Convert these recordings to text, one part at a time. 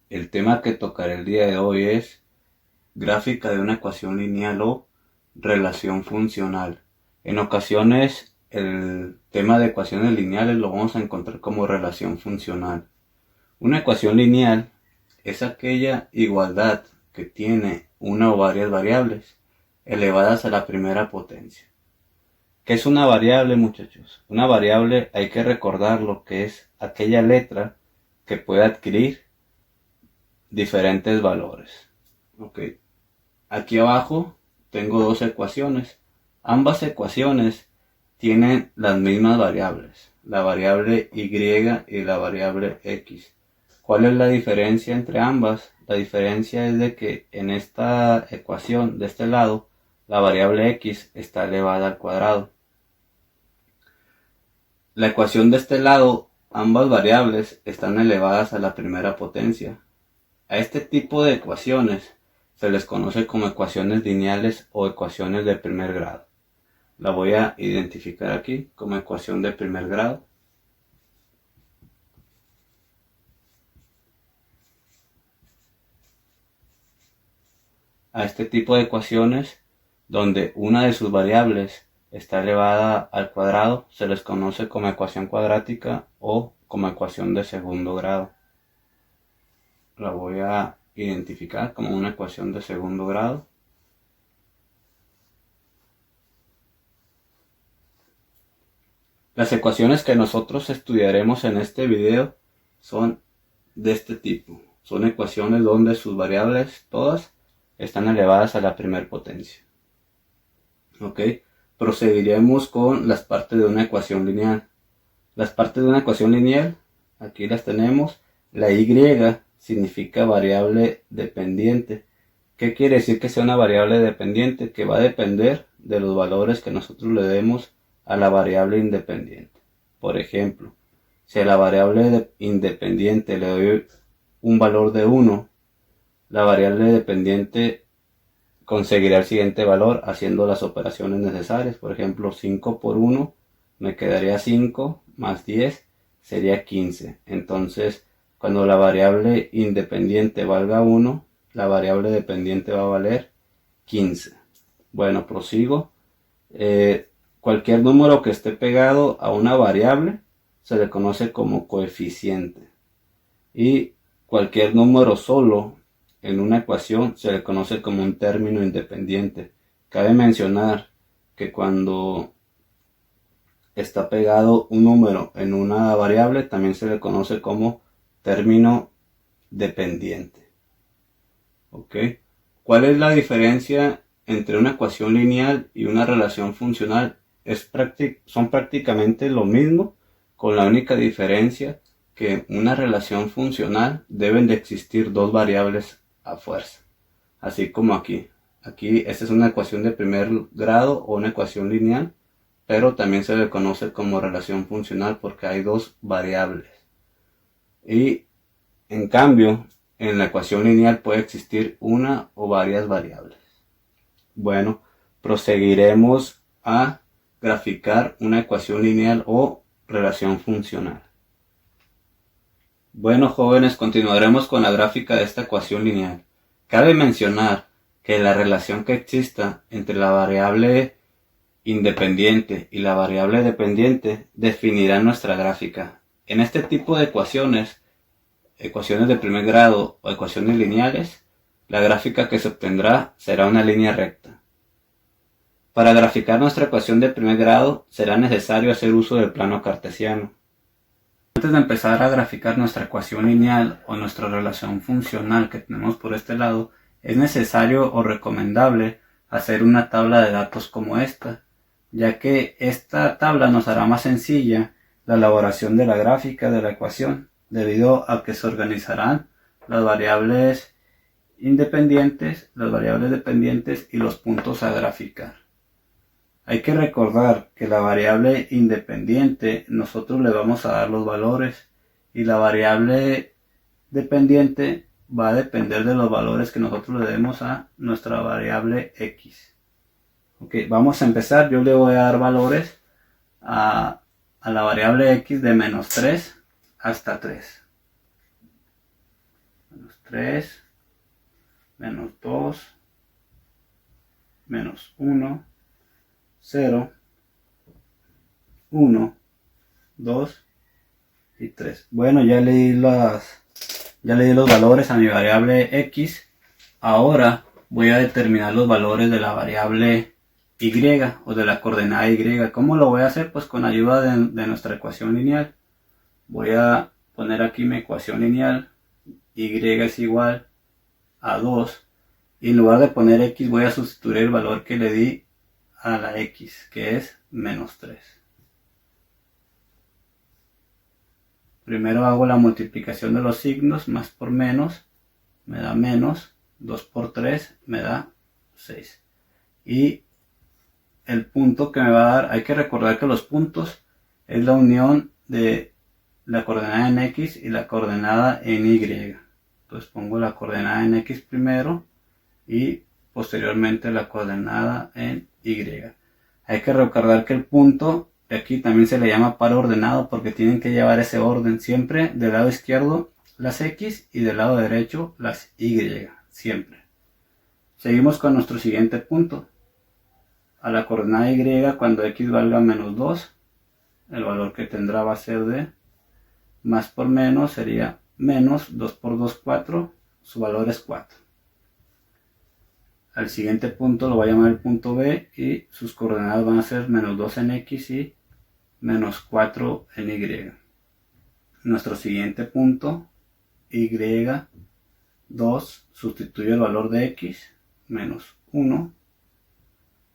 El tema que tocaré el día de hoy es gráfica de una ecuación lineal o relación funcional. En ocasiones el tema de ecuaciones lineales lo vamos a encontrar como relación funcional. Una ecuación lineal es aquella igualdad que tiene una o varias variables elevadas a la primera potencia. ¿Qué es una variable, muchachos? Una variable, hay que recordar lo que es aquella letra que puede adquirir diferentes valores. Ok. Aquí abajo tengo dos ecuaciones. Ambas ecuaciones tienen las mismas variables, la variable y y la variable x. ¿Cuál es la diferencia entre ambas? La diferencia es de que en esta ecuación de este lado la variable x está elevada al cuadrado. La ecuación de este lado, ambas variables están elevadas a la primera potencia. A este tipo de ecuaciones se les conoce como ecuaciones lineales o ecuaciones de primer grado. La voy a identificar aquí como ecuación de primer grado. A este tipo de ecuaciones donde una de sus variables está elevada al cuadrado se les conoce como ecuación cuadrática o como ecuación de segundo grado. La voy a identificar como una ecuación de segundo grado. Las ecuaciones que nosotros estudiaremos en este video son de este tipo. Son ecuaciones donde sus variables todas están elevadas a la primera potencia. Ok, proseguiremos con las partes de una ecuación lineal. Las partes de una ecuación lineal, aquí las tenemos. La y significa variable dependiente. ¿Qué quiere decir que sea una variable dependiente? Que va a depender de los valores que nosotros le demos a la variable independiente. Por ejemplo, si a la variable independiente le doy un valor de 1, la variable dependiente conseguirá el siguiente valor haciendo las operaciones necesarias. Por ejemplo, 5 por 1 me quedaría 5 más 10 sería 15. Entonces, cuando la variable independiente valga 1, la variable dependiente va a valer 15. Bueno, prosigo. Cualquier número que esté pegado a una variable se le conoce como coeficiente. Y cualquier número solo en una ecuación se le conoce como un término independiente. Cabe mencionar que cuando está pegado un número en una variable también se le conoce como término dependiente. ¿Ok? ¿Cuál es la diferencia entre una ecuación lineal y una relación funcional? Son prácticamente lo mismo, con la única diferencia que una relación funcional deben de existir dos variables a fuerza. Así como aquí. Aquí esta es una ecuación de primer grado o una ecuación lineal, pero también se le conoce como relación funcional porque hay dos variables. Y en cambio, en la ecuación lineal puede existir una o varias variables. Bueno, proseguiremos a graficar una ecuación lineal o relación funcional. Bueno, jóvenes, continuaremos con la gráfica de esta ecuación lineal. Cabe mencionar que la relación que exista entre la variable independiente y la variable dependiente definirá nuestra gráfica. En este tipo de ecuaciones de primer grado o ecuaciones lineales, la gráfica que se obtendrá será una línea recta. Para graficar nuestra ecuación de primer grado será necesario hacer uso del plano cartesiano. Antes de empezar a graficar nuestra ecuación lineal o nuestra relación funcional que tenemos por este lado, es necesario o recomendable hacer una tabla de datos como esta, ya que esta tabla nos hará más sencilla la elaboración de la gráfica de la ecuación, debido a que se organizarán las variables independientes, las variables dependientes y los puntos a graficar. Hay que recordar que la variable independiente nosotros le vamos a dar los valores y la variable dependiente va a depender de los valores que nosotros le demos a nuestra variable x. Ok, vamos a empezar. Yo le voy a dar valores a la variable x de -3 hasta 3. 3, menos 2, menos 1, 0, 1, 2 y 3. Bueno, ya le di los valores a mi variable x. Ahora voy a determinar los valores de la variable y o de la coordenada y. ¿Cómo lo voy a hacer? Pues con ayuda de nuestra ecuación lineal. Voy a poner aquí mi ecuación lineal. Y es igual a 2. Y en lugar de poner x voy a sustituir el valor que le di a la x, que es menos 3. Primero hago la multiplicación de los signos, más por menos me da menos, 2 por 3 me da 6. Y el punto que me va a dar, hay que recordar que los puntos es la unión de la coordenada en x y la coordenada en y. Entonces pongo la coordenada en x primero y posteriormente la coordenada en y. Hay que recordar que el punto aquí también se le llama par ordenado porque tienen que llevar ese orden siempre del lado izquierdo las x y del lado derecho las y, siempre. Seguimos con nuestro siguiente punto. A la coordenada y cuando x valga menos 2, el valor que tendrá va a ser de más por menos, sería menos 2 por 2, 4, su valor es 4. Al siguiente punto lo voy a llamar el punto B y sus coordenadas van a ser menos 2 en x y menos 4 en y. Nuestro siguiente punto, y2, sustituye el valor de x, menos 1,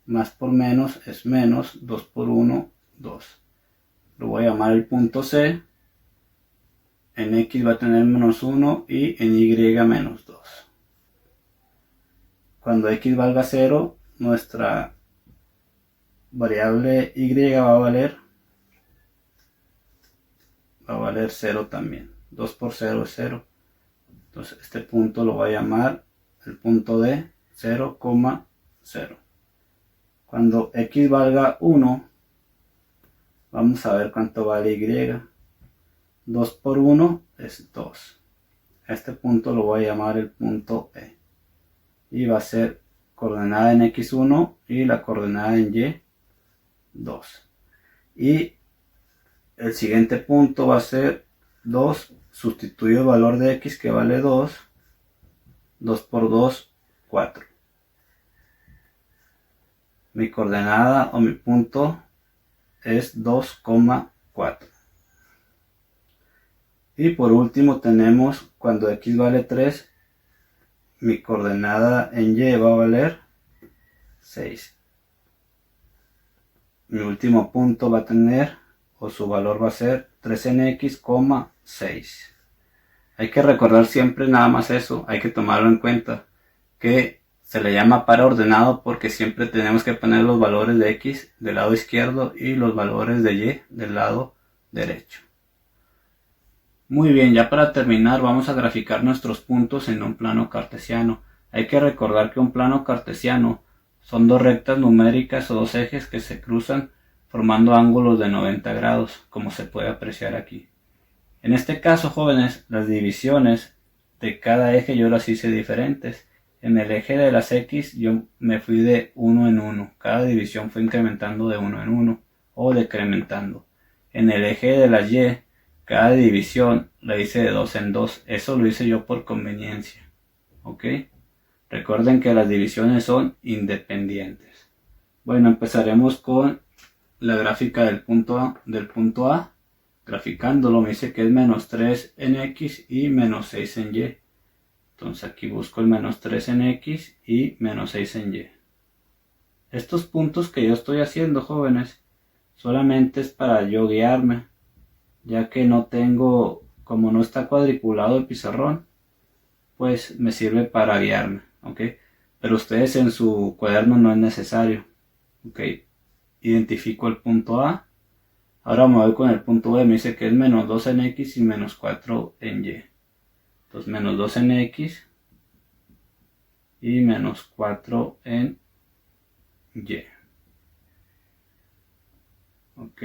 más por menos es menos 2 por 1, 2. Lo voy a llamar el punto C. En x va a tener menos 1 y en y menos 2. Cuando x valga 0, nuestra variable y va a valer 0 también. 2 por 0 es 0. Entonces este punto lo voy a llamar el punto D, 0, 0. Cuando x valga 1, vamos a ver cuánto vale y. 2 por 1 es 2. Este punto lo voy a llamar el punto E. Y va a ser coordenada en x1 y la coordenada en y 2. Y el siguiente punto va a ser 2. Sustituyo el valor de x que vale 2. 2 por 2, 4. Mi coordenada o mi punto es 2,4. Y por último tenemos cuando x vale 3, mi coordenada en y va a valer 6. Mi último punto va a tener, o su valor va a ser 3 en x, 6. Hay que recordar siempre nada más eso, hay que tomarlo en cuenta, que se le llama par ordenado porque siempre tenemos que poner los valores de x del lado izquierdo y los valores de y del lado derecho. Muy bien, ya para terminar vamos a graficar nuestros puntos en un plano cartesiano. Hay que recordar que un plano cartesiano son dos rectas numéricas o dos ejes que se cruzan formando ángulos de 90 grados, como se puede apreciar aquí. En este caso, jóvenes, las divisiones de cada eje yo las hice diferentes. En el eje de las x yo me fui de 1 en 1. Cada división fue incrementando de 1 en 1 o decrementando. En el eje de las y, cada división la hice de 2 en 2. Eso lo hice yo por conveniencia. ¿Ok? Recuerden que las divisiones son independientes. Bueno, empezaremos con la gráfica del punto A. Graficándolo me dice que es menos 3 en x y menos 6 en y. Entonces aquí busco el menos 3 en x y menos 6 en y. Estos puntos que yo estoy haciendo, jóvenes, solamente es para yo guiarme, ya que no tengo, como no está cuadriculado el pizarrón, pues me sirve para guiarme, ¿ok? Pero ustedes en su cuaderno no es necesario, ¿ok? Identifico el punto A. Ahora me voy con el punto B, me dice que es menos 2 en x y menos 4 en y. Entonces menos 2 en x y menos 4 en y. ¿Ok?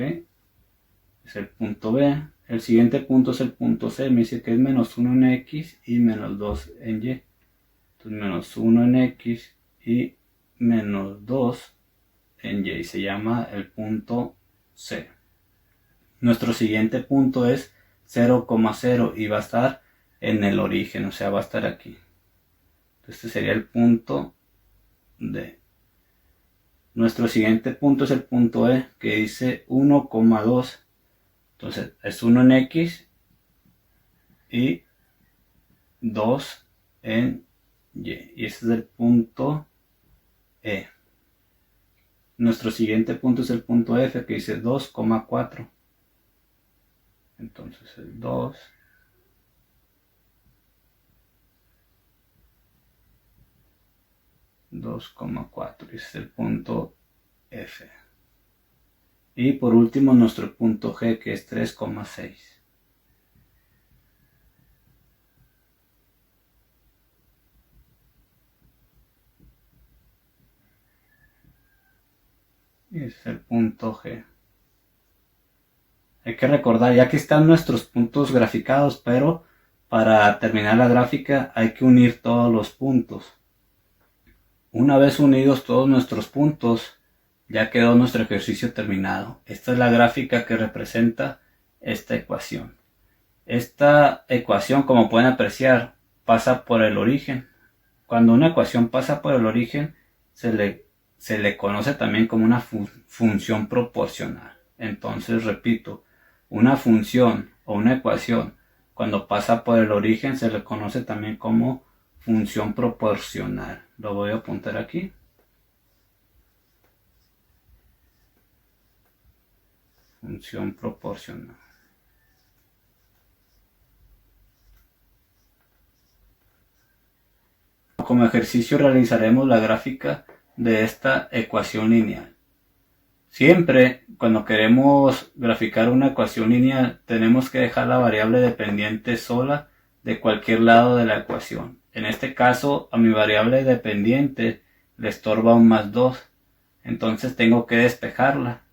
Es el punto B. El siguiente punto es el punto C, me dice que es menos 1 en X y menos 2 en Y. Entonces menos 1 en X y menos 2 en Y, se llama el punto C. Nuestro siguiente punto es 0,0 y va a estar en el origen, o sea, va a estar aquí. Este sería el punto D. Nuestro siguiente punto es el punto E, que dice 1,2. Entonces es 1 en X y 2 en Y. Y ese es el punto E. Nuestro siguiente punto es el punto F, que dice 2,4. Entonces el 2 2,4, ese es el punto F. Y por último nuestro punto G, que es 3,6. Y ese es el punto G. Hay que recordar, ya que están nuestros puntos graficados, pero para terminar la gráfica hay que unir todos los puntos. Una vez unidos todos nuestros puntos, ya quedó nuestro ejercicio terminado. Esta es la gráfica que representa esta ecuación. Esta ecuación, como pueden apreciar, pasa por el origen. Cuando una ecuación pasa por el origen, se le conoce también como una función proporcional. Entonces, repito, una función o una ecuación, cuando pasa por el origen, se le conoce también como función proporcional. Lo voy a apuntar aquí. Función proporcional. Como ejercicio realizaremos la gráfica de esta ecuación lineal. Siempre cuando queremos graficar una ecuación lineal tenemos que dejar la variable dependiente sola de cualquier lado de la ecuación. En este caso a mi variable dependiente le estorba un más 2, entonces tengo que despejarla.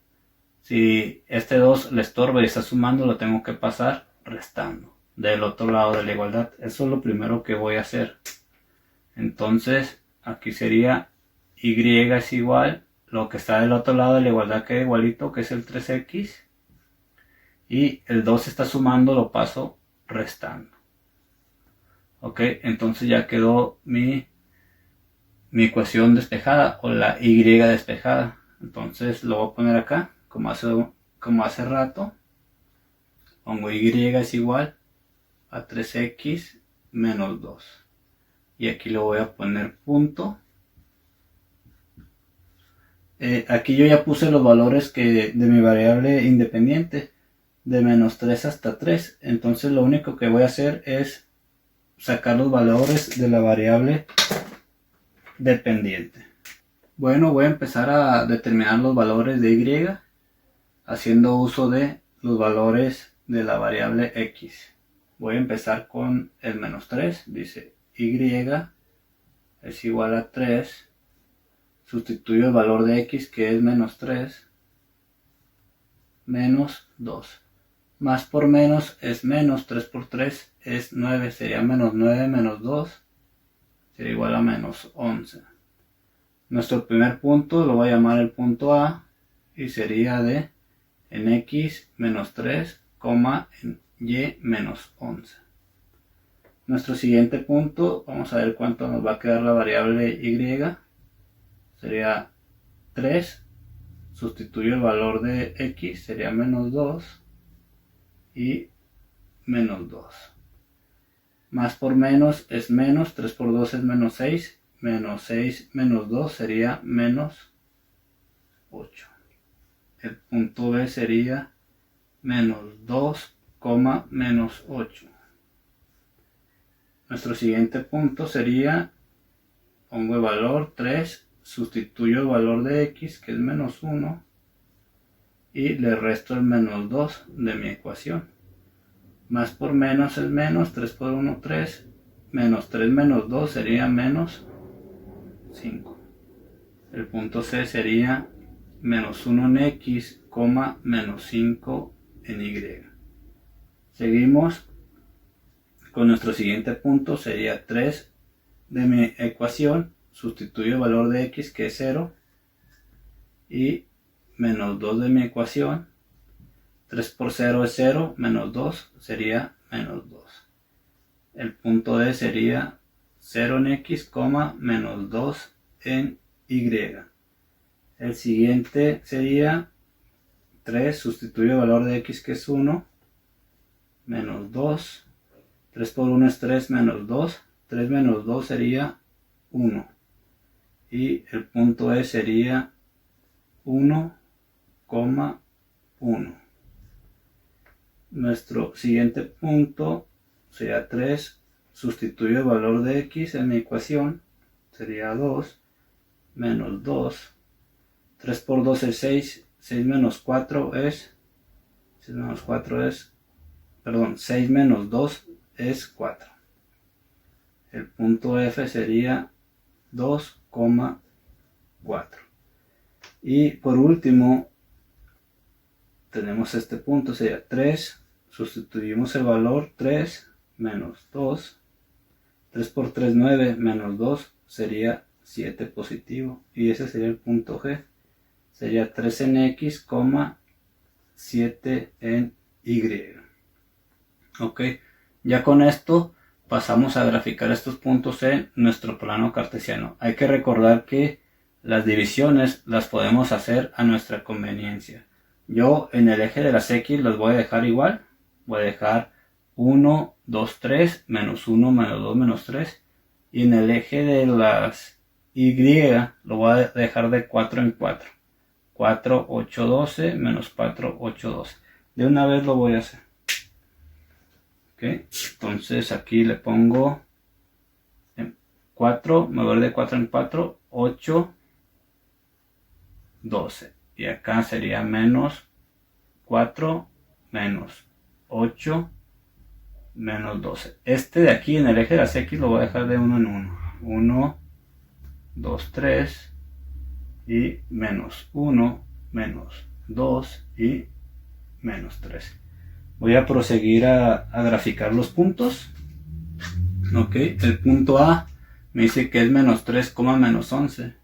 Si este 2 le estorba y está sumando, lo tengo que pasar restando del otro lado de la igualdad. Eso es lo primero que voy a hacer. Entonces aquí sería y es igual, lo que está del otro lado de la igualdad queda igualito, que es el 3x, y el 2 está sumando, lo paso restando. Ok, entonces ya quedó mi ecuación despejada o la y despejada. Entonces lo voy a poner acá como hace rato. Pongo y es igual a 3x menos 2, y aquí le voy a poner punto. Aquí yo ya puse los valores de mi variable independiente, de menos 3 hasta 3. Entonces lo único que voy a hacer es sacar los valores de la variable dependiente. Bueno, voy a empezar a determinar los valores de y haciendo uso de los valores de la variable x. Voy a empezar con el menos 3. Dice y es igual a 3. Sustituyo el valor de x, que es menos 3, menos 2. Más por menos es menos, 3 por 3 es 9, sería menos 9 menos 2, sería igual a menos 11. Nuestro primer punto lo voy a llamar el punto A, y sería de en x menos 3, en y menos 11. Nuestro siguiente punto, vamos a ver cuánto nos va a quedar la variable y. Sería 3, sustituyo el valor de x, sería menos 2 y menos 2. Más por menos es menos, 3 por 2 es menos 6, menos 6 menos 2 sería menos 8. El punto B sería menos 2, menos 8. Nuestro siguiente punto sería, pongo el valor 3, sustituyo el valor de x, que es menos 1, y le resto el menos 2 de mi ecuación. Más por menos es menos, 3 por 1, 3, menos 3 menos 2 sería menos 5. El punto C sería menos 1 en x, menos 5 en y. Seguimos con nuestro siguiente punto, sería 3 de mi ecuación. Sustituyo el valor de x, que es 0, y menos 2 de mi ecuación. 3 por 0 es 0, menos 2 sería menos 2. El punto D sería 0 en x, menos 2 en y. El siguiente sería 3, sustituyo el valor de x, que es 1, menos 2. 3 por 1 es 3, menos 2. 3 menos 2 sería 1. Y el punto E sería 1, 1. Nuestro siguiente punto sería 3. Sustituyo el valor de x en mi ecuación. Sería 2, menos 2. 3 por 2 es 6. 6 menos 4 es... 6 menos 4 es... Perdón, 6 menos 2 es 4. El punto F sería 2,4. Y por último, tenemos este punto, sería 3. Sustituimos el valor 3 menos 2. 3 por 3, 9, menos 2 sería 7 positivo. Y ese sería el punto G. Sería 3 en x, 7 en y. Ok, ya con esto pasamos a graficar estos puntos en nuestro plano cartesiano. Hay que recordar que las divisiones las podemos hacer a nuestra conveniencia. Yo en el eje de las x los voy a dejar igual. Voy a dejar 1, 2, 3, menos 1, menos 2, menos 3. Y en el eje de las y lo voy a dejar de 4 en 4. 4, 8, 12, menos 4, 8, 12. De una vez lo voy a hacer. Ok, entonces aquí le pongo 4, me voy de 4 en 4, 8, 12. Y acá sería menos 4, menos 8, menos 12. Este de aquí en el eje de las x lo voy a dejar de 1 en 1. 1, 2, 3 y menos 1, menos 2 y menos 3. Voy a proseguir a graficar los puntos. Ok, el punto A me dice que es menos 3, menos 11.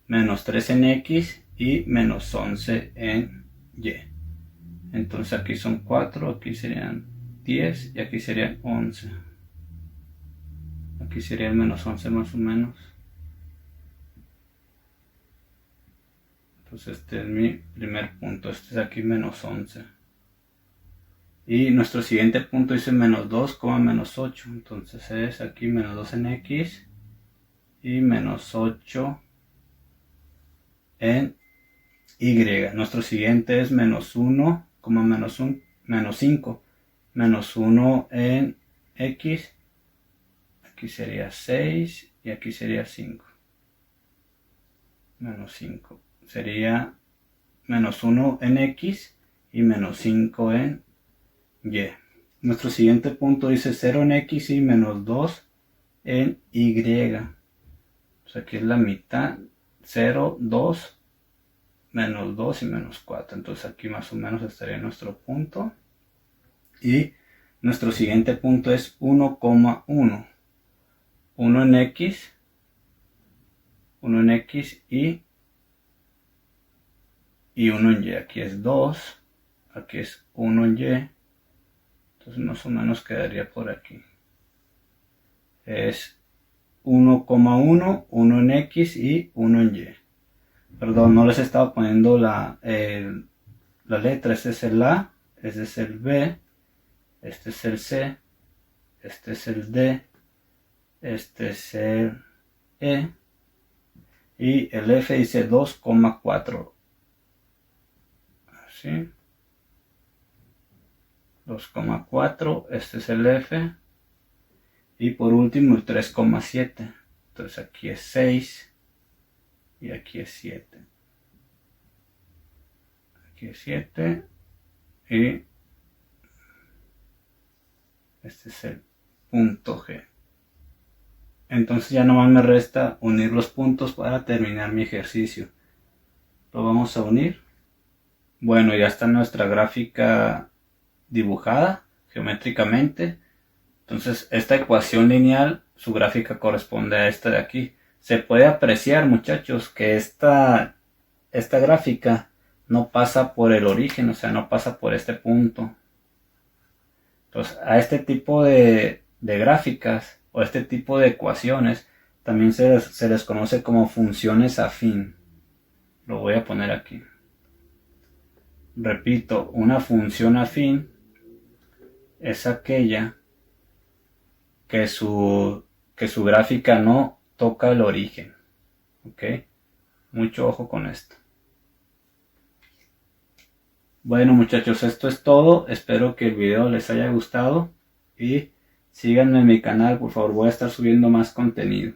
Menos 3 en x y menos 11 en y. Entonces aquí son 4, aquí serían 10 y aquí serían 11. Aquí sería el menos 11 más o menos. Entonces este es mi primer punto, este es aquí menos 11. Y nuestro siguiente punto dice menos 2, menos 8. Entonces es aquí menos 2 en x y menos 8 en y. Nuestro siguiente es menos 1, menos 5. Menos 1 en x. Aquí sería 6 y aquí sería 5. Menos 5. Sería menos 1 en x y menos 5 en y. Nuestro siguiente punto dice 0 en x y menos 2 en y. Pues aquí es la mitad. 0, 2, menos 2 y menos 4. Entonces aquí más o menos estaría nuestro punto. Y nuestro siguiente punto es 1,1. 1 en x. 1 en x y 1 en y. Aquí es 2. Aquí es 1 en y. Entonces más o menos quedaría por aquí. Es 1,1, 1 en x y 1 en y. Perdón, no les estaba poniendo la letra. Este es el A, este es el B, este es el C, este es el D, este es el E y el F dice 2,4. Así. 2,4, este es el F. Y por último el 3,7. Entonces aquí es 6 y aquí es 7. Aquí es 7 y este es el punto G. Entonces ya nomás me resta unir los puntos para terminar mi ejercicio. Lo vamos a unir. Bueno, ya está nuestra gráfica dibujada, geométricamente. Entonces esta ecuación lineal, su gráfica corresponde a esta de aquí. Se puede apreciar, muchachos, que esta gráfica no pasa por el origen, o sea, no pasa por este punto. Entonces a este tipo de gráficas o este tipo de ecuaciones también se les conoce como funciones afín. Lo voy a poner aquí. Repito, una función afín es aquella que su gráfica no toca el origen. ¿Ok? Mucho ojo con esto. Bueno, muchachos, esto es todo. Espero que el video les haya gustado y síganme en mi canal, por favor. Voy a estar subiendo más contenido.